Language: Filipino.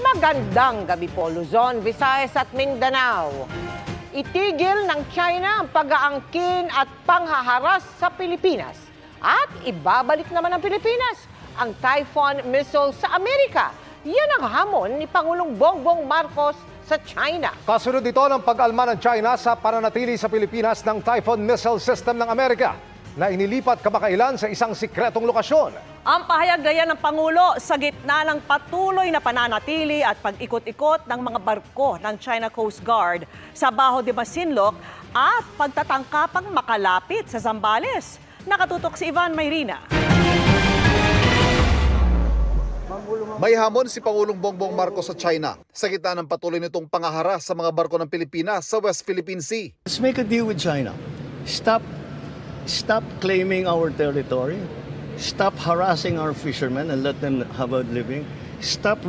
Magandang gabi po, Luzon, Visayas at Mindanao. Itigil ng China ang pag-aangkin at panghaharas sa Pilipinas. At ibabalik naman ng Pilipinas ang Typhoon missile sa Amerika. Yan ang hamon ni Pangulong Bongbong Marcos sa China. Kasunod ito ng pag-alma ng China sa pananatili sa Pilipinas ng Typhoon missile system ng Amerika na inilipat kamakailan sa isang sikretong lokasyon. Ang pahayag na yan ng Pangulo sa gitna ng patuloy na pananatili at pag-ikot-ikot ng mga barko ng China Coast Guard sa Baho de Masinloc at pagtatangkapang makalapit sa Zambales. Nakatutok si Ivan Mayrina. May hamon si Pangulong Bongbong Marcos sa China sa gitna ng patuloy nitong pangaharas sa mga barko ng Pilipinas sa West Philippine Sea. Let's make a deal with China. Stop claiming our territory. Stop harassing our fishermen and let them have a living. Stop